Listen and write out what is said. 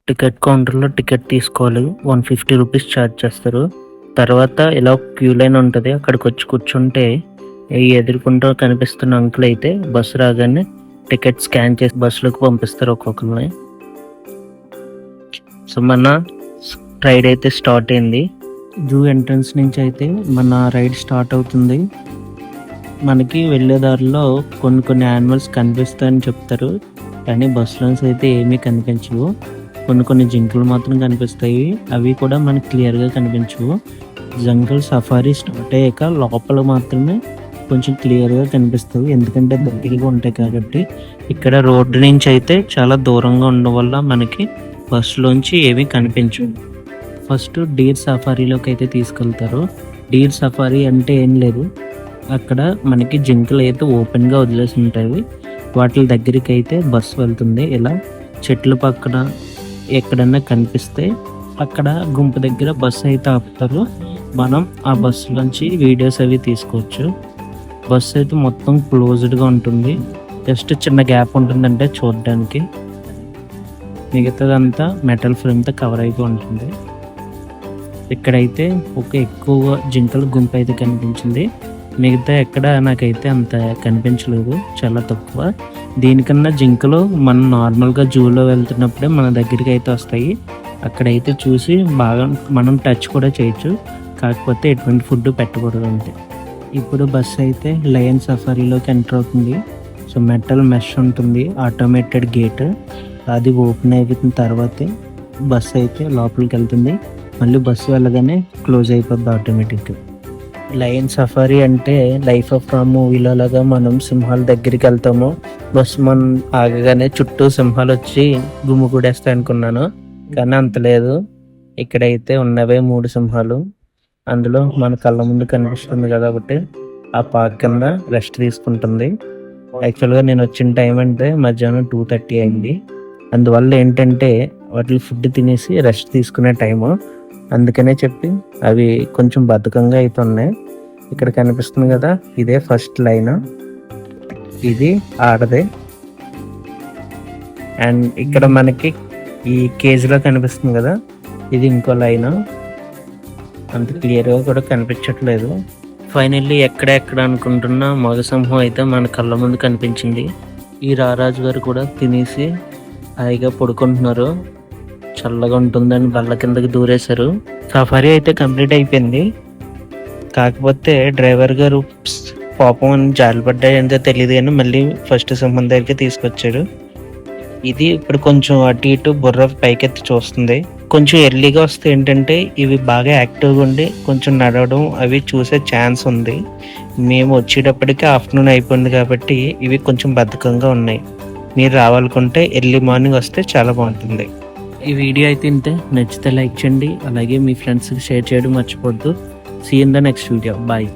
Ticket కౌంటర్లో ticket తీసుకోవాలి. 150 rupees charge చేస్తారు. తర్వాత ఇలా క్యూ లైన్ ఉంటుంది, అక్కడికి వచ్చి కూర్చుంటే ఈ ఎదుర్కొంటూ కనిపిస్తున్న అంకుల్ అయితే బస్సు రాగానే టికెట్ స్కాన్ చేసి బస్సులోకి పంపిస్తారు ఒక్కొక్కరిని. సో మన రైడ్ అయితే స్టార్ట్ అయింది. జూ ఎంట్రన్స్ నుంచి అయితే మన రైడ్ స్టార్ట్ అవుతుంది. మనకి వెళ్ళే దారిలో కొన్ని యానిమల్స్ కనిపిస్తాయని చెప్తారు, కానీ బస్సులోన్స్ అయితే ఏమీ కనిపించవు. కొన్ని జింకలు మాత్రం కనిపిస్తాయి, అవి కూడా మనకి క్లియర్గా కనిపించవు. జంగల్ సఫారీ స్టార్ట్ అయ్యాక లోపల మాత్రమే కొంచెం క్లియర్గా కనిపిస్తాయి, ఎందుకంటే దగ్గరగా ఉంటాయి కాబట్టి. ఇక్కడ రోడ్డు నుంచి అయితే చాలా దూరంగా ఉండడం వల్ల మనకి బస్సులోంచి ఏమీ కనిపించవు. ఫస్ట్ డీర్ సఫారీలోకి అయితే తీసుకెళ్తారు. డీర్ సఫారీ అంటే ఏం లేదు, అక్కడ మనకి జింకలు అయితే ఓపెన్గా వదిలేసి ఉంటాయి. వాటి దగ్గరికి అయితే బస్సు వెళ్తుంది. ఇలా చెట్ల పక్కన ఎక్కడన్నా కనిపిస్తే అక్కడ గుంపు దగ్గర బస్సు అయితే ఆపుతారు. మనం ఆ బస్సులోంచి వీడియోస్ అవి తీసుకోవచ్చు. బస్సు అయితే మొత్తం క్లోజ్డ్గా ఉంటుంది, జస్ట్ చిన్న గ్యాప్ ఉంటుందంటే చూడడానికి. మిగతాదంతా మెటల్ ఫ్రేమ్తో కవర్ అయిపోయి ఉంటుంది. ఇక్కడైతే ఒక ఎక్కువ జింకల గుంపు అయితే కనిపించింది, మిగతా ఎక్కడ నాకైతే అంత కనిపించలేదు, చాలా తక్కువ. దీనికన్నా జింకలు మనం నార్మల్గా జూలో వెళ్తున్నప్పుడే మన దగ్గరికి అయితే వస్తాయి. అక్కడైతే చూసి బాగా మనం టచ్ కూడా చేయొచ్చు, కాకపోతే ఎటువంటి ఫుడ్ పెట్టకూడదు అంతే. ఇప్పుడు బస్సు అయితే లయన్ సఫారీలోకి ఎంటర్ అవుతుంది. సో మెటల్ మెష్ ఉంటుంది, ఆటోమేటెడ్ గేట్, అది ఓపెన్ అయిపోయిన తర్వాతే బస్సు అయితే లోపలికి వెళ్తుంది. మళ్ళీ బస్సు వెళ్ళగానే క్లోజ్ అయిపోద్ది ఆటోమేటిక్గా. లయన్ సఫారీ అంటే లైఫ్ ఆఫ్ రామ్ మూవీలో లాగా మనం సింహాల దగ్గరికి వెళ్తాము, బస్సు మనం ఆగగానే చుట్టూ సింహాలు వచ్చి గుమ్ముగూడేస్తాయి అనుకున్నాను, కానీ అంత లేదు. ఇక్కడైతే ఉన్నవే 3 సింహాలు, అందులో మన కళ్ళ ముందు కనిపిస్తుంది కాబట్టి ఆ పార్క్ కింద రెస్ట్ తీసుకుంటుంది. యాక్చువల్గా నేను వచ్చిన టైం అంటే మధ్యాహ్నం 2:30 అయింది. అందువల్ల ఏంటంటే వాటి ఫుడ్ తినేసి రెస్ట్ తీసుకునే టైము, అందుకనే చెప్పి అవి కొంచెం బద్ధకంగా అయితే ఉన్నాయి. ఇక్కడ కనిపిస్తుంది కదా, ఇదే ఫస్ట్ లైన్, ఇది ఆడదే. అండ్ ఇక్కడ మనకి ఈ కేజీలో కనిపిస్తుంది కదా, ఇది ఇంకో లైన్, అంత క్లియర్గా కూడా కనిపించట్లేదు. ఫైనల్లీ ఎక్కడ అనుకుంటున్న మగసింహం అయితే మన కళ్ళ ముందు కనిపించింది. ఈ రారాజు గారు కూడా తినేసి హాయిగా పడుకుంటున్నారు, చల్లగా ఉంటుందని బల్ల కిందకి దూరేశారు. సఫారీ అయితే కంప్లీట్ అయిపోయింది, కాకపోతే డ్రైవర్ గారు పాపం అని జాలిపడ్డాయంటే తెలియదు, కానీ మళ్ళీ ఫస్ట్ సింహం దగ్గరికి తీసుకొచ్చాడు. ఇది ఇప్పుడు కొంచెం అటు ఇటు బుర్ర పైకెత్తి చూస్తుంది. కొంచెం ఎర్లీగా వస్తే ఏంటంటే ఇవి బాగా యాక్టివ్గా ఉండి కొంచెం నడవడం అవి చూసే ఛాన్స్ ఉంది. మేము వచ్చేటప్పటికి ఆఫ్టర్నూన్ అయిపోయింది కాబట్టి ఇవి కొంచెం బద్ధకంగా ఉన్నాయి. మీరు రావాలనుకుంటే ఎర్లీ మార్నింగ్ వస్తే చాలా బాగుంటుంది. ఈ వీడియో అయితే ఇంతే, నచ్చితే లైక్ చేయండి, అలాగే మీ ఫ్రెండ్స్కి షేర్ చేయడం మర్చిపోద్దు. See in the next video, bye.